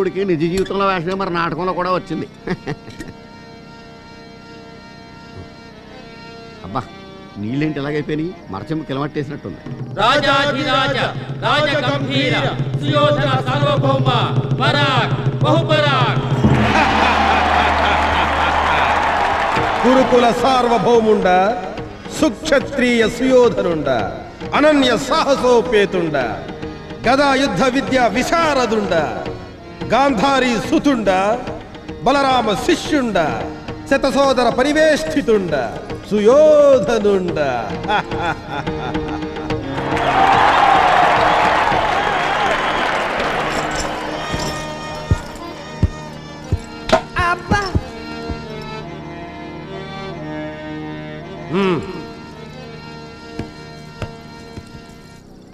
దేవుడికి నిజ జీవితంలో వేషమే మరి నాటకంలో కూడా వచ్చింది. అబ్బా నీళ్ళేంటి ఎలాగైపోయినాయి? మరచెంపు కిలమట్టేసినట్టుంది. రాజాధిరాజ రాజగంభీర సుయోధన సార్వభౌమ పరాక్ బహుపరాక్. కురుకుల సార్వభౌముండ, సుక్షత్రియ సుయోధనుండ, అనన్య సాహసోపేతుండ, గదా యుద్ధ విద్య విశారదుండ, గాంధారీ సుతుండ, బలరామ శిష్యుండ, శతసోదర పరివేష్టితుండ, సుయోధనుండ.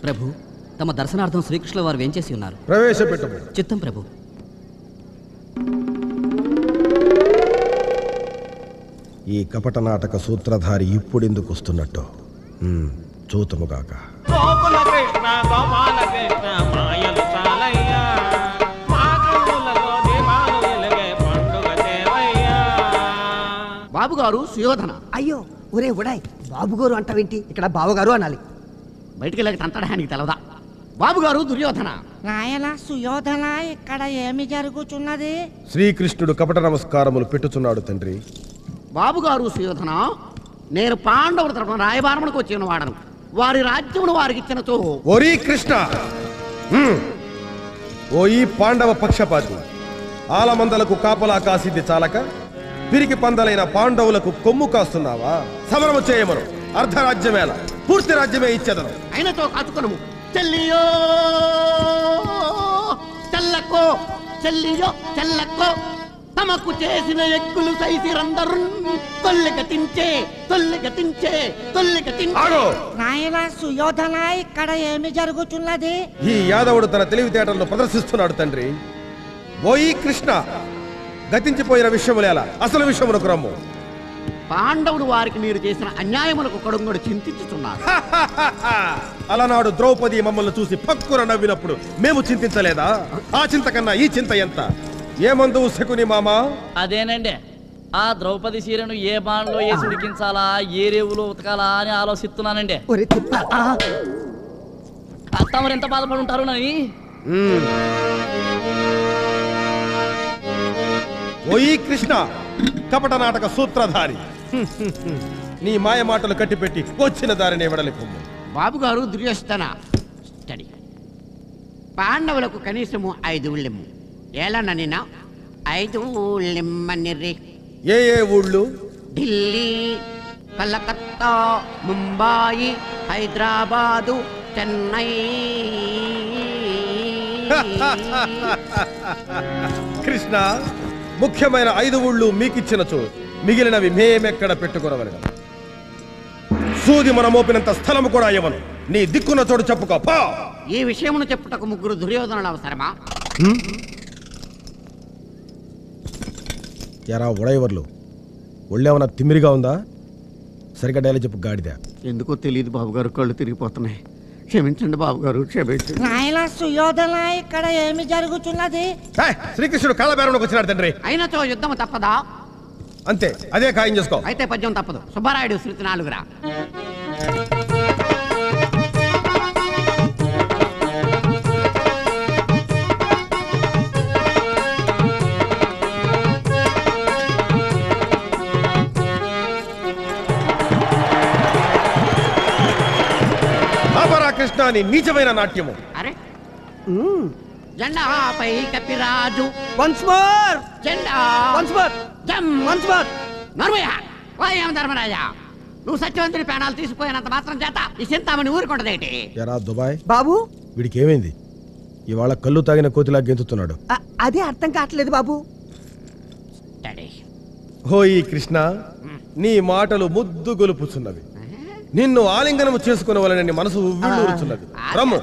ప్రభు, తమ దర్శనార్థం శ్రీకృష్ణుల వారు వేంచేసి ఉన్నారు. ప్రవేశపెట్టము. చిత్తం ప్రభు. ఈ కపట నాటక సూత్రధారి ఇప్పుడెందుకు వస్తున్నట్టు చూతుముగాక. బాబుగారు సుయోధన. అయ్యో ఒరే ఉడాయ్, బాబుగారు అంటావేంటి? ఇక్కడ బావగారు అనాలి. బయటికి వెళ్ళక తంతడానికి తెలవదా? బాబుగారు దుర్యోధన. నాయన సుయోధన, ఇక్కడ ఏమి జరుగుతున్నది? శ్రీకృష్ణుడు కపట నమస్కారములు పెట్టుచున్నాడు తండ్రి. బాబుగారు సుయోధన, నేను పాండవుల తరపున రాయబారములకు వచ్చిన వాడను. వారి రాజ్యమును వారికి ఇచ్చినతో. ఓరి కృష్ణ, ఓ ఈ పాండవ పక్షపాతి, ఆలమందలకు కాపలా కాసిద్ది చాలక పిరికి పందలైన పాండవులకు కొమ్ము కాస్తున్నావా? సమరము చేయమను. అర్ధరాజ్యమేల పూర్తి రాజ్యమే ఇచ్చేదను. అయినతో కాచుకొనుము. చెల్లియో చెల్లకో, చెల్లియో చెల్లకో, తమకు చేసిన ఎక్కులు సైసిరందరు తొల్లిగతించే తొల్లిగతించే తొల్లిగతించే. నాయన సుయోధన, ఇక్కడ ఏమి జరుగుతున్నది? ఈ యాదవుడు తన తెలివితేటలను ప్రదర్శిస్తున్నాడు తండ్రి. ఓ ఈ కృష్ణ, గతించిపోయిన విషయములేలా అసలు విషయమునకు రమ్ము. పాండవుడు వారికి మీరు చేసిన అన్యాయములకు కడుంగడు చింతించుతున్నారు. అలనాడు ద్రౌపది మమ్మల్ని చూసి పక్కున నవ్వినప్పుడు మేము చింతించలేదా? ఆ చింత కన్నా ఈ చింత ఎంత? ఏమందు శకుని మామ? అదేనండి, ఆ ద్రౌపది చీరను ఏ బాణలో వేసి ఉడికించాలా, ఏ రేవులో ఉతకాలా అని ఆలోచిస్తున్నానండి. తమరు ఎంత బాధపడి ఉంటారు నని. ఓయి కృష్ణ, కపట నాటక సూత్రధారి, నీ మాయ మాటలు కట్టిపెట్టి వచ్చిన దారిని వెడలిపు. బాబుగారు దుర్యోధన, స్టడీ. పాండవులకు కనీసము 5 ఊళ్ళెమ్ము. ఏలననిన 5 ఊళ్ళెమ్మనిర్రి. ఏ ఏ ఊళ్ళు? ఢిల్లీ, కలకత్తా, ముంబాయి, హైదరాబాదు, చెన్నై. కృష్ణ, ముఖ్యమైన 5 ఊళ్ళు మీకిచ్చినచో మిగిలినవి మేమెక్కడ పెట్టుకునవలను. సూది మన మోపినంత స్థలము కూడా ఇవ్వను. నీ దిక్కున్న చోటు చెప్పుకో. ఈ విషయమును చెప్పుటకు 3 దుర్యోధనులు అవసరమా? ఎరా ఉడైవర్లు, ఒళ్ళేమన్నా తిమ్మిరిగా ఉందా? సరిగ్గా డైలాగ్ చెప్పు గాడిద. ఎందుకో తెలియదు బాబుగారు, కళ్ళు తిరిగిపోతున్నాయి. క్షమించండి బాబుగారు, క్షమించండి. నాయన సుయోధన, ఇక్కడ ఏమి జరుగుతున్నది? శ్రీకృష్ణుడు కాలబేరంలోకి వచ్చినాడు తండ్రి. అయినతో యుద్ధము తప్పదా? అంతే, అదే ఖాయం చేసుకో. అయితే పద్యం తప్పదు. సుబ్బారాయుడు శృతి 4రా. కృష్ణ, నీ నీచమైన నాట్యము. అరే జెండాపై కపిరాజు. Once more. జెండా వన్స్ మోర్. జమ్ వన్స్ మోర్. నర్మయ్య, వాయం ధర్మరాజా, నువ్వు సత్యవంతుని ప్రాణాలు తీసిపోయినంత మాత్రం చేత ఈ చింతామణి ఊరుకుంటదేటి? ఎరా దుబాయ్ బాబు, వీడికి ఏమైంది? ఇవాళ కళ్ళు తాగిన కోతిలా గెంతుతున్నాడు. అదే అర్థం కావట్లేదు బాబు. హోయి కృష్ణ, నీ మాటలు ముద్దు గొలుపుచున్నవి. నిన్ను ఆలింగనము చేసుకునే మనసు ఉవ్విళ్ళూరుచున్నది. రమ్ము,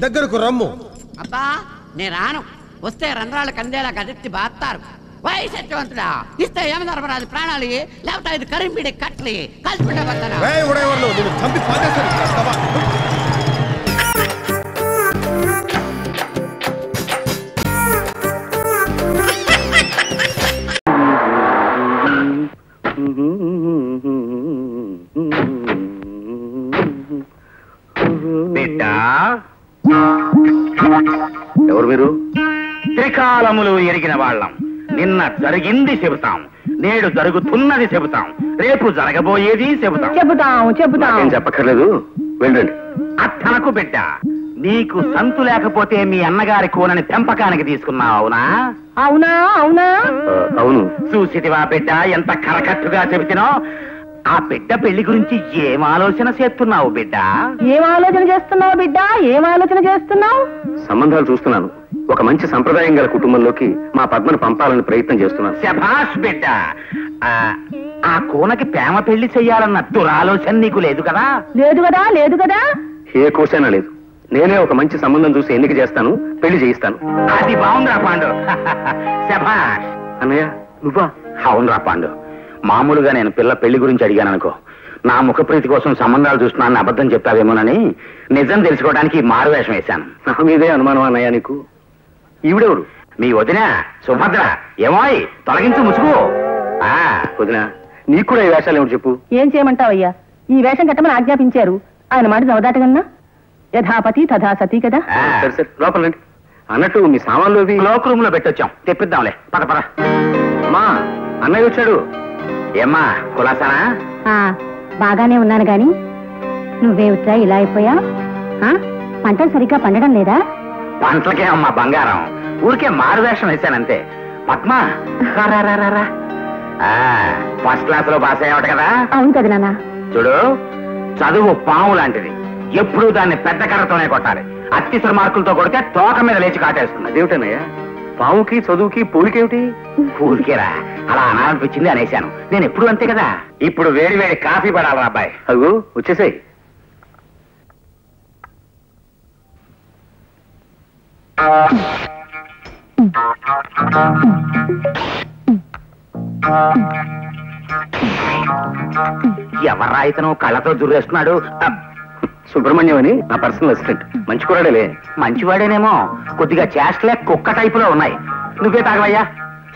దగ్గరకు రమ్ము. అబ్బా, నే రాను. వస్తే రంధ్రాలు కందేలా గదెత్తి బాస్తారు. వై సత్యవంతుడా, ఇస్తే యమధర్మరాజు ప్రాణాలు, లేకపోతే 5 కరింబిడి కట్లి కలిసిపెట్టే బద్దనా. నిన్ను చంపి పాదేస్తాను. ఎవరు మీరు? త్రికాలములు ఎరిగిన వాళ్ళం. నిన్న జరిగింది చెబుతాం, నేడు జరుగుతున్నది చెబుతాం, రేపు జరగబోయేది చెబుతాం. ఏం చెప్పక్కర్లేదు, వెళ్ళండి. అత్తనకు బిడ్డ, నీకు సంతు లేకపోతే మీ అన్నగారి కూనని పెంపకానికి తీసుకున్నావు, అవునా? అవునా అవునా అవును. చూసిటివా బిడ్డ ఎంత కరకట్టుగా చెబుతున్నావు? ఆ బిడ్డ పెళ్లి గురించి ఏం ఆలోచన చేస్తున్నావు బిడ్డ? ఏం ఆలోచన చేస్తున్నావు బిడ్డ? ఏం ఆలోచన చేస్తున్నావు? సంబంధాలు చూస్తున్నాను. ఒక మంచి సంప్రదాయం గల కుటుంబంలోకి మా పద్మను పంపాలని ప్రయత్నం చేస్తున్నాను. శభాష్ బిడ్డ. ఆ కూనకి ప్రేమ పెళ్లి చెయ్యాలన్న దురాలోచన నీకు లేదు కదా? లేదు కదా, లేదు కదా. ఏ కోసైనా లేదు. నేనే ఒక మంచి సంబంధం చూసి ఎన్నిక చేస్తాను, పెళ్లి చేయిస్తాను. అది బాగుందిరా పాండు. శభాష్. అన్నయ్య నువ్వా? అవునరా పాండు. మామూలుగా నేను పిల్ల పెళ్లి గురించి అడిగాను అనుకో, నా ముఖప్రీతి కోసం సంబంధాలు చూస్తున్నానని అబద్ధం చెప్పావేమోనని నిజం తెలుసుకోవడానికి మారువేషం వేశాను. నా మీదే అనుమానం అన్నయ్య నీకు? ఈవిడెవరు? మీ వదిన సుభద్ర. ఏమోయ్ తొలగించు ముసుగు. వదిన, నీకు కూడా ఈ వేషాలు ఏమిటి చెప్పు? ఏం చేయమంటావయ్యా? ఈ వేషం కట్టమని ఆజ్ఞాపించారు. ఆయన మాట చదవదాటగన్నా? యథాపతి తథా సతీ కదా. సరే సరే, లోపలండి. అన్నట్టు మీ సామాన్లు అవి క్లోక్ రూమ్ లో పెట్టొచ్చాం, తెప్పిద్దాంలే. పద పద. అమ్మా, అన్నయ్య వచ్చాడు. ఏమ్మా కులాసానా? బాగానే ఉన్నాను గాని నువ్వేమిట్రా ఇలా అయిపోయా? పంటలు సరిగ్గా పండడం లేదా? పంటలకే అమ్మా బంగారం, ఊరికే మారువేషం వేశానంతే. పద్మ ఫస్ట్ క్లాస్ లో పాస్ అయ్యావట కదా? అవును కదా నాన్న. చూడు, చదువు పాము లాంటిది. ఎప్పుడూ దాన్ని పెద్ద కర్రతోనే కొట్టాలి. అత్యవసర మార్కులతో కొడితే తోక మీద లేచి కాటేస్తుంది. అదేమిటన్నయ్య, పాముకి చదువుకి పోలికేమిటి? ఊరికేరా, అలా అనాలనిపించింది అనేశాను. నేను ఎప్పుడు అంతే కదా. ఇప్పుడు వేడి వేడి కాఫీ పడాలరా అబ్బాయి. అగు వచ్చేసాయి. ఎవరా ఇతను కళ్ళతో దుర్రేస్తున్నాడు? సుబ్రహ్మణ్యం అని నా పర్సనల్ అసిస్టెంట్. మంచి కూడాడేలే. మంచివాడేనేమో, కొద్దిగా చేష్టలే కుక్క టైపులో ఉన్నాయి. నువ్వే తాగవయ్యా,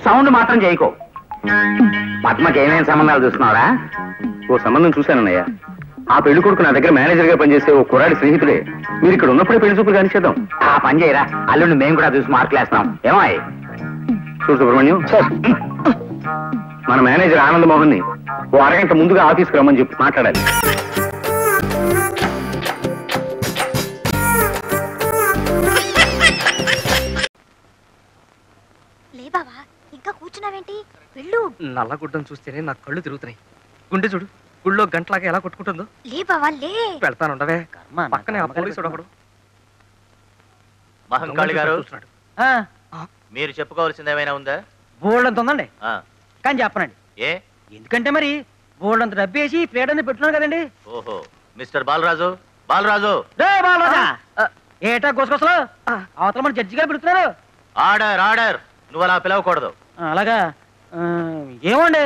సౌండ్ మాత్రం చేయకో. పద్మకి ఏమేమి సంబంధాలు చూస్తున్నావురా? ఓ సంబంధం చూశానన్నయ్య. ఆ పెళ్లి కొడుకు నా దగ్గర మేనేజర్ గా పనిచేసే ఓ కుర్రాడి స్నేహితుడే. మీరు ఇక్కడ ఉన్నప్పుడే పెళ్లి చూపులు కానిచేద్దాం. ఆ పని చేయరా, అల్లుండి మేము కూడా చూసి మార్కులేస్తాం. ఏమో చూడు సుబ్రహ్మణ్యం, మన మేనేజర్ ఆనందమోహన్ ని ఓ అరగంట ముందుగా ఆఫీస్కి రమ్మని చెప్పి మాట్లాడాలి. లేబావా, ఇంకా కూర్చున్నావేంటి? వెళ్ళు. నల్లగుడ్డను చూస్తేనే నాకు కళ్ళు తిరుగుతున్నాయి. గుండె చూడు, గుళ్ళో గంటలాగా ఎలా కొట్టుకుంటుందో. లేబావా లే. వెళ్తానుండవే. పక్కనే ఆ పోలీసుడు ఒకడు. మహంకాళి గారు, మీరు చెప్పుకోవాల్సింది ఏమైనా ఉందా? బోల్డంత ఉందండి, కానీ చెప్పనండి. ఏ? ఎందుకంటే మరి బోల్డంత డబ్బు వేసి ప్లేట్ అనేది పెట్టున్నాను కదండి. ఓహో, మిస్టర్ బాలరాజు. బాలరాజు బాలరాజా, ఏటా గోసుకొసలు అవతల మన జడ్జి గారు పెడుతున్నారు. Order order. నువ్వు అలా పిలవకూడదు. అలాగా? ఏమండి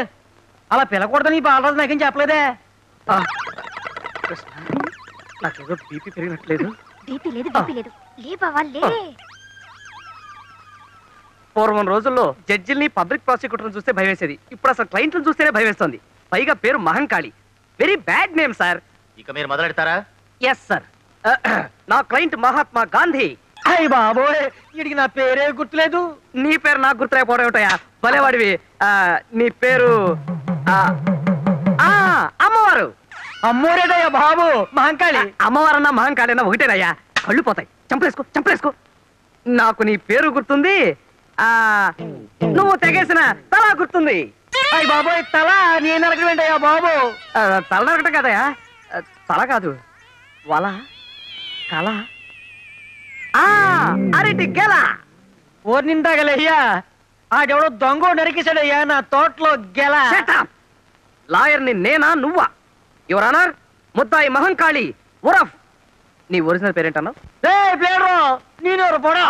అలా పిలకూడదని బాలరాజు నాకేం చెప్పలేదే. నాకేదో బీపీ పెరిగినట్లేదు. బీపీ లేదు, బీపీ లేదు. లేబావా లే. పూర్వం రోజుల్లో జడ్జిల్ని పబ్లిక్ ప్రాసిక్యూటర్ని చూస్తే భయవేసేది. ఇప్పుడు అసలు క్లయింట్లను చూస్తేనే భయవేస్తుంది. పైగా పేరు Mahankali. Very bad name sir. ఇక మీరు మొదలెడతారా? Yes sir. నా క్లయింట్ మహాత్మా గాంధీ. అయ్య బాబోయ్, వీడికి నా పేరే గుర్తులేదు. నీ పేరు నాకు గుర్తులేకపోవడం ఏమిటయా? భలేవాడివి. నీ పేరు అమ్మవారు. అమ్మోరేదయ్యా బాబు, మహంకాళి. అమ్మవారన్నా మహంకాళి అన్నా ఒకటేనయ్యా. కళ్ళు పోతాయి. చంపలేసుకో చంపలేసుకో. నాకు నీ పేరు గుర్తుంది, నువ్వు తెగేసిన తల గుర్తుంది. అయ్య బాబోయ్, తల నేను నరకమేంటయ్యా బాబు? తల నరకటం కదయా, తల కాదు, వల, కల, అరటి గెల. ఓర్ నిందాగలయ్యా, ఆడెవడో దొంగ నరికేశాడయ్యా నా తోటలో గెల. లాయర్ని నేనా నువ్వా? యువర్ ఆనర్, ముద్దాయి మహంకాళి ఉరఫ్. నీ ఒరిజినల్ పేరేంటన్నావు?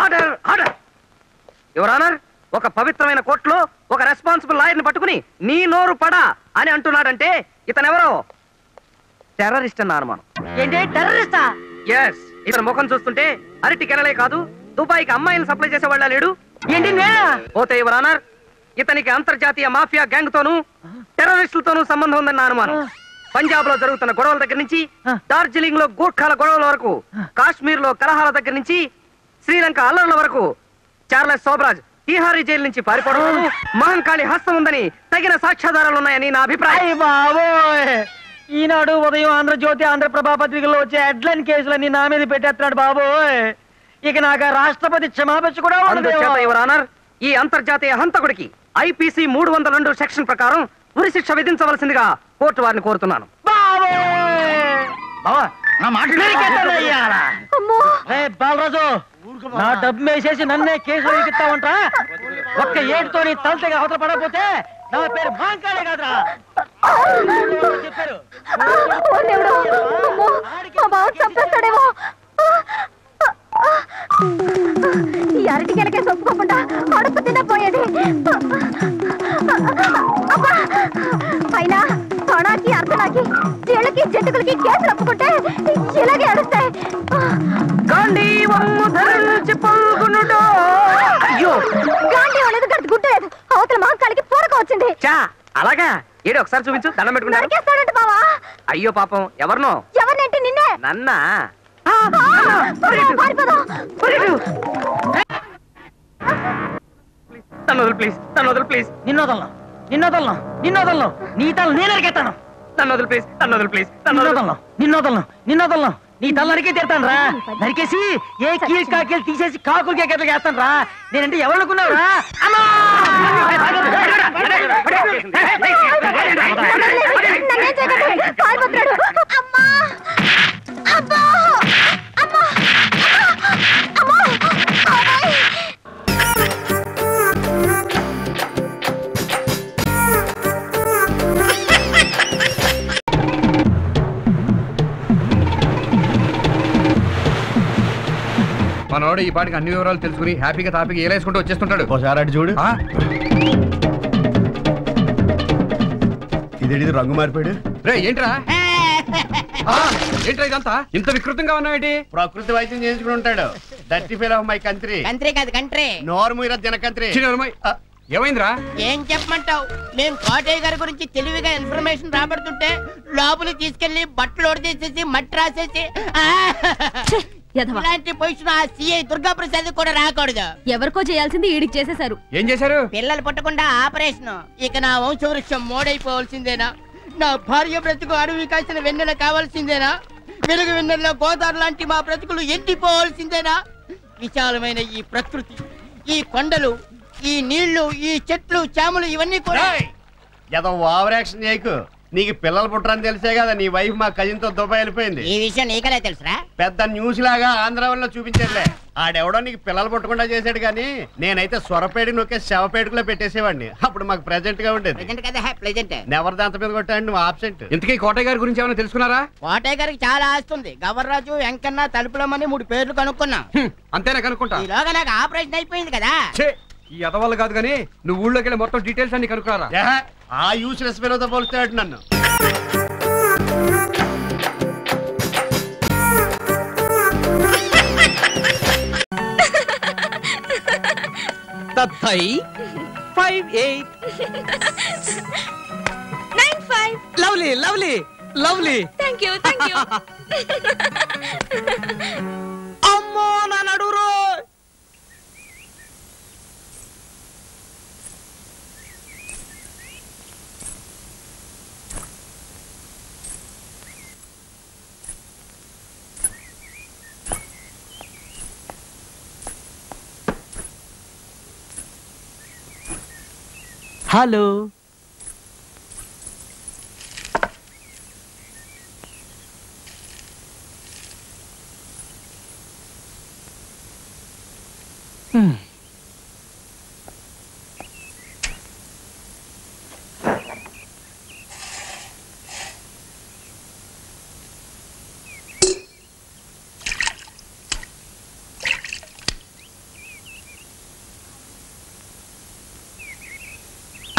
Order order. యువర్ ఆనర్, ఒక పవిత్రమైన కోర్టులో ఒక రెస్పాన్సిబుల్ లాయర్ని పట్టుకుని నీ నోరు పడా అని అంటున్నాడంటే ఇతనెవరో టెర్రరిస్ట్ అన్న అనుమానం. ఏంటి టెర్రరిస్టా? ఎస్. ఇతని ముఖం చూస్తుంటే అరటి కెనలే కాదు, దుబాయ్కి అమ్మాయిలు సప్లై చేసే వాళ్ళ లేడు. ఏంటి పోతే యువర్ ఆనర్, ఇతనికి అంతర్జాతీయ మాఫియా గ్యాంగ్ తోనూ టెర్రరిస్టులతోనూ సంబంధం ఉందన్న అనుమానం. పంజాబ్ లో జరుగుతున్న గొడవల దగ్గర నుంచి, డార్జిలింగ్ లో గూర్ఖాల గొడవల వరకు, కాశ్మీర్ లో కలహాల దగ్గర నుంచి, శ్రీలంక అల్లర్ల వరకు చార్లెస్ సోబరాజ్ తిహారీ జైలు నుంచి పారిపోవడం మహంకాళి హస్తం ఉందని తగిన సాక్ష్యాధారాలు ఉన్నాయని నా అభిప్రాయం. బాబోయ్, ఈనాడు ఉదయం ఆంధ్రజ్యోతి ఆంధ్రప్రభ పత్రికల్లో వచ్చే హెడ్లైన్ కేసులన్నీ నా మీద పెట్టేస్తున్నాడు బాబోయ్. ఇక నాకు రాష్ట్రపతి క్షమాపణ కూడా అందుచేత యువర్ ఆనర్, ఈ అంతర్జాతీయ హంతకుడికి ఐపీసీ 302 సెక్షన్ ప్రకారం ఉరి శిక్ష విధించవలసిందిగా కోర్టు వారిని కోరుతున్నాను. బాలరాజు, నా డబ్బు వేసేసి నన్నే కేసులో ఎక్కిస్తావంట. ఒక్క ఏడుతో నీ తలతగా అవతల పడకపోతే నా పేరు మహంకాళే కాదురా చెప్పారు. ఈ అరటి గెలకే ఒప్పుకోకుండా కడుపు తినపోయేది. అయినా తొణాకి అర్ధనాకి చీళ్ళకి జంతుకులకి కేసులు ఒప్పుకుంటే ఇలాగే అడుస్తాయి. గాంధీ అనేది గడిచి గుట్టలేదు. అవతల మహంకాళికి పూరక వచ్చింది. అలాగా ఏడు ఒకసారి చూపించు, దండం పెట్టుకుంటాడు బావా. అయ్యో పాపం, ఎవరినో? ఎవరినంటే నిన్నే. నన్నా? ప్లీజ్ నన్ను వదులు ప్లీజ్. నిన్నోదలను నీ తల నేను నరికేస్తాను. నన్ను వదులు ప్లీజ్, నిన్నోదలను నీ తల నరికే తీరుతాను రా. నరికేసి ఏ కీల్ కాకీలు తీసేసి కాకులు కేకలు చేస్తాను రా. నేనంటే ఎవరు అనుకున్నావు రా? మనోడు ఈ పాటికి అన్ని వివరాలు తెలుసుకుని హ్యాపీగా తాపీగా ఏలేసుకుంటూ వచ్చేస్తుంటాడు. ఒకసారి అటు చూడు. ఇదేంటి రంగు మారిపోయాడు? రే ఏంట్రా ఏంట్రా ఇదంతా ఇంత వికృతంగా ఉన్నావేంటి? ప్రకృతి వైద్యం చేయించుకుని ఉంటాడు. Dirty feel of my country. Country కాదు కంట్రీ. నోర్మూర జన కంట్రీ. ఏమైందిరా? ఏం చెప్పమంటావు? మేము కోటయ్య గారి గురించి తెలివిగా ఇన్ఫర్మేషన్ రాబడుతుంటే లోపలికి తీసుకెళ్లి బట్టలు ఒడిచేసేసి మట్టి రాసేసి ఇలాంటి పొజిషన్ ఆ సిఐ దుర్గా ప్రసాద్ కూడా రాకూడదు. ఎవరికో చేయాల్సింది ఈడికి చేసేశారు. ఏం చేశారు? పిల్లలు పుట్టకుండా ఆపరేషన్. ఇక నా వంశవృక్షం మోడైపోవాల్సిందేనా? నా భార్య బ్రతుకు అడవి కాసిన వెన్నెల కావాల్సిందేనా? వెలుగు వెన్నెల్లో గోదావరి లాంటి మా బ్రతుకులు ఎండిపోవాల్సిందేనా? విశాలమైన ఈ ప్రకృతి, ఈ కొండలు, ఈ నీళ్లు, ఈ చెట్లు, చేమలు ఇవన్నీ కూడా ఏదో ఓవర్ యాక్షన్ చేయకు. నీకు పిల్లలు పుట్టరని తెలిసే కదా నీ వైఫ్ మా కజిన్ తో దుబాయ్ వెళ్ళిపోయింది. ఈ విషయం నీకలే తెలుసురా? పెద్ద న్యూస్ లాగా ఆంధ్ర వల్ల చూపించట్లే. ఆడెవడో నీకు పిల్లలు పుట్టకుండా చేశాడు కానీ నేనైతే సొరపేడి నొక్కే శవపేటకులో పెట్టేసేవాడిని. అప్పుడు మాకు ప్రెజెంట్ గా ఉండేది. నెవర్ దాంత మీద కొట్టాడు నువ్వు ఆబ్సెంట్. ఇంతకీ కోటయ్య గారి గురించి ఏమైనా తెలుసుకున్నారా? కోటయ్య గారికి చాలా ఆస్తుంది. గవర్రాజు, వెంకన్న, తలుపులమని 3 పేర్లు కనుక్కున్నా. అంతేనా కనుక్కుంటా? ఈలోగా నాకు ఆపరేషన్ అయిపోయింది కదా. ఈ అదవాళ్ళు కాదు కానీ నువ్వు ఊళ్ళోకి వెళ్ళి మొత్తం డీటెయిల్స్ అన్ని కనుక్కున్నారా? ఆ యూస్లెస్ పిల్లలతో పోలుస్తాడు నన్ను. Lovely lovely lovely. Thank you thank you. అమ్మో నా నడురో. హలో,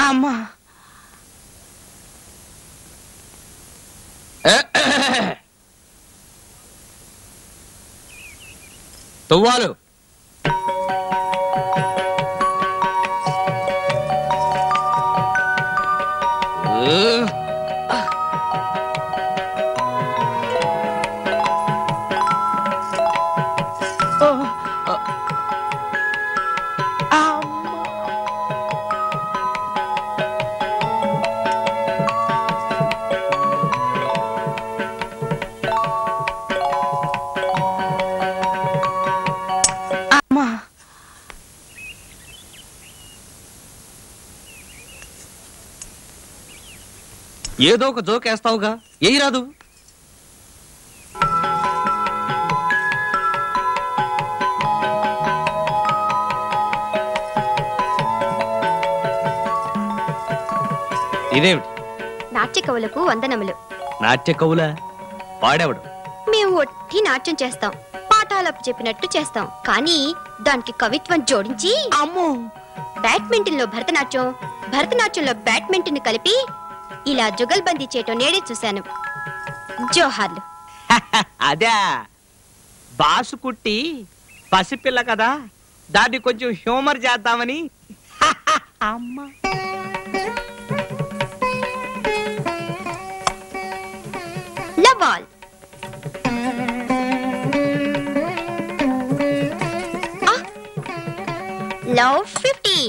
అమ్మా తువ్వాలు ఏదో ఒక జోక్ వేస్తావుగా, ఏయి రాదు. ఇదేమిటి? నాట్య కవులకు వందనములు. నాట్య కవుల పాడేవాడు? మేము ఒట్టి నాట్యం చేస్తాం, పాఠాలకు చెప్పినట్టు చేస్తాం, కానీ దానికి కవిత్వం జోడించి అమ్మో బ్యాడ్మింటన్ లో భరతనాట్యం, భరతనాట్యంలో బ్యాడ్మింటన్ కలిపి ఇలా జుగల్బందీ చేయటం నేడే చూశాను. జోహార్లు. అదే బాసు కుట్టి పసిపిల్ల కదా, దాన్ని కొంచెం హ్యూమర్ చేద్దామని. అమ్మా love all. Love 15.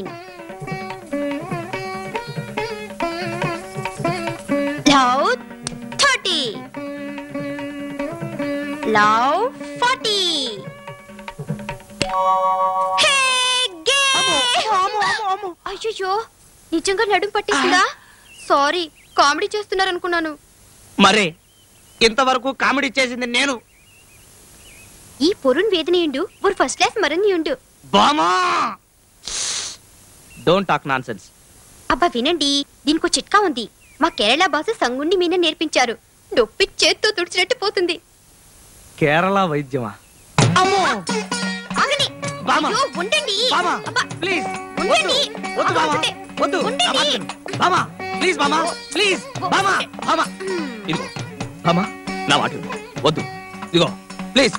Love 30. Love 40. అయ్యో, నిజంగా నడుము పట్టేసిందా? Sorry, comedy చేస్తున్నారనుకున్నాను. మరే ఇంతవరకు కామెడీ చేసింది నేను. ఈ పొరుణ్ వేదనయుండు ఒక ఫస్ట్ క్లాస్ మరణ్యుండు. బామా డోంట్ టాక్ నాన్సెన్స్. అబ్బా వినండి, దీనికో చిట్కా ఉంది. మా కేరళ భాష సంగుండి మీద నేర్పించారు. నొప్పి చేత్తో తుడిచినట్టు పోతుంది. కేరళ వైద్యమా? ఆగండి. అయ్యో, ఉండండి. అబ్బా, ప్లీజ్ ఉండండి. వద్దు బామా, వద్దు బామా, ప్లీజ్ బామా, ప్లీజ్ బామా, బామా ఇదిగో బామా, నా మాట విను. వద్దు, ఇదిగో ప్లీజ్.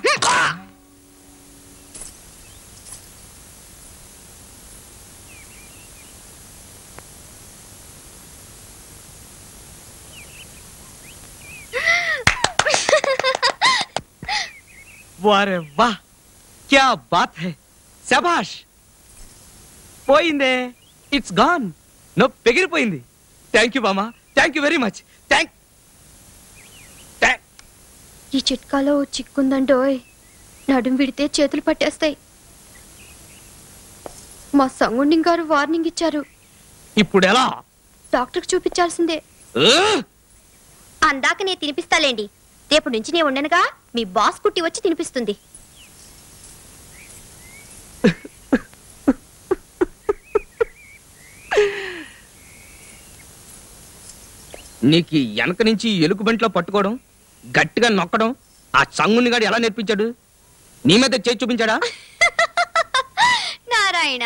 వారే వాహ్, క్యా బాత్ హై, శభాష్. పోయిందే, ఇట్స్ గాన్. నో పెగిరిపోయింది. థ్యాంక్ యూ బామా, థ్యాంక్ యూ వెరీ మచ్. ఈ చిట్కాలో చిక్కుందండోయ్, నడుం విడితే చేతులు పట్టేస్తాయి. మా సంగుండి గారు వార్నింగ్ ఇచ్చారు. ఇప్పుడు ఎలా? డాక్టర్కి చూపించాల్సిందే. అందాక నేను తినిపిస్తాలేండి. రేపు నుంచి నేను ఉండనుగా, మీ బాస్ కుట్టి వచ్చి తినిపిస్తుంది. నీకు వెనక నుంచి ఎలుగు బంట్లో పట్టుకోవడం, గట్టిగా నొక్కడం ఆ సంగుని గాడు ఎలా నేర్పించాడు? నీ మీద చేసి చూపించాడా? నారాయణ,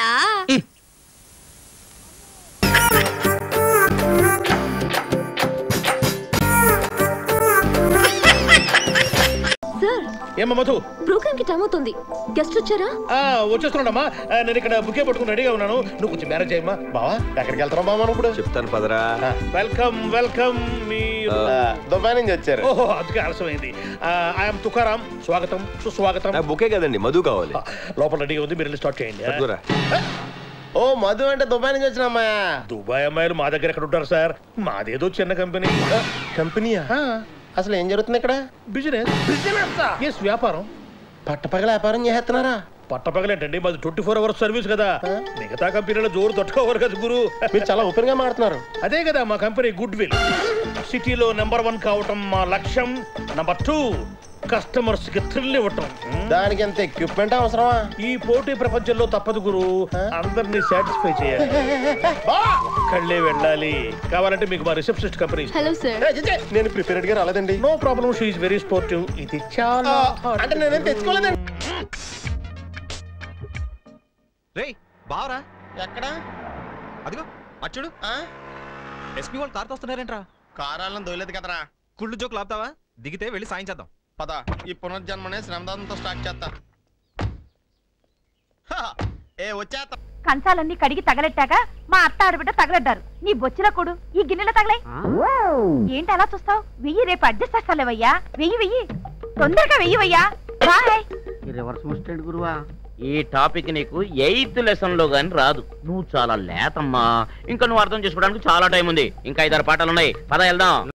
ఏమ్మా మధు, ప్రోగ్రామ్ కి టైం అవుతుంది. గెస్ట్ వచ్చారా? వచ్చేస్తున్నాడమ్మా. నేను ఇక్కడ బుకే పట్టుకుని రెడీగా ఉన్నాను. నువ్వు కొంచెం మేనేజ్ చేయమ్మా. బావా, ఎక్కడికి వెళ్తారా బావా? ఇప్పుడు చెప్తాను పదరా. Welcome welcome. మీరు దుబాయ్ నుంచి వచ్చారు? ఓహో, అందుకే ఆలస్యమైంది. ఐఎమ్ తుకారాం. స్వాగతం సుస్వాగతం. బుకే కదండి, మధు కావాలి. లోపల రెడీగా ఉంది, మీరు స్టార్ట్ చేయండి. ఓ మధు అంటే దుబాయ్ నుంచి వచ్చిన అమ్మాయా? దుబాయ్ అమ్మాయిలు మా దగ్గర ఎక్కడ ఉంటారు సార్? మాదేదో చిన్న కంపెనీ. కంపెనీయా? అసలు ఏం జరుగుతుంది ఇక్కడ? బిజినెస్ వ్యాపారం. పట్టపగల వ్యాపారం చేస్తున్నారా? పట్టపగలేంటండి, మాది 24 hours సర్వీస్ కదా. మిగతా కంపెనీలో జోరు తట్టుకోవరు కదా గురు. మీరు చాలా ఓపెన్ గా మాట్లాడుతున్నారు. అదే కదా మా కంపెనీ గుడ్ విల్. సిటీలో నెంబర్ 1 కావటం మా లక్ష్యం. నెంబర్ 2, కస్టమర్స్ కి థ్రిల్ ఇవ్వటం. దానికి ఎంత ఎక్విప్మెంట్ అవసరమా? ఈ పోటీ ప్రపంచంలో తప్పదు గురు, అందరినీ సాటిస్ఫై చేయాలి. కళ్ళే వెళ్ళాలి. కావాలంటే మీకు మా రిసెప్షనిస్ట్ కంపెనీ. Hello sir. నేను ప్రిపేర్డ్ గా రాలేదండి. No problem, she is very sportive. ఇది చాలా అంటే నేనేం తెచ్చుకోలేదండి. రేయ్ బావరా, ఎక్కడ? అదిగో అచ్చుడు. ఎస్పీ వాళ్ళు కారుతో వస్తున్నారేంట్రా? కారాలను దొయలేదు కదరా. కుళ్ళు జోకులు ఆపుతావా? దిగితే వెళ్ళి సాయం చేద్దాం. పద, ఈ పునర్జన్మనే శ్రమదానంతో స్టార్ట్ చేస్తా. ఏ వచ్చేస్తా. కంచాలన్నీ కడిగి తగలెట్టాక మా అత్త ఆడబిడ్డ తగలడ్డారు. నీ బొచ్చుల కొడు ఈ గిన్నెలో తగలే. ఏంటి అలా చూస్తావు? వెయ్యి, రేపు అడ్జస్ట్ చేస్తాలేవయ్యా. వెయ్యి తొందరగా వెయ్యవయ్యా. రివర్స్ ముస్టెడ్ గురువా. ఈ టాపిక్ నీకు 8th లెసన్ లో గాని రాదు. నువ్వు చాలా లేతమ్మా. ఇంకా నువ్వు అర్థం చేసుకోవడానికి చాలా టైం ఉంది. ఇంకా 5-6 పాఠాలు ఉన్నాయి. పద వెళ్దాం.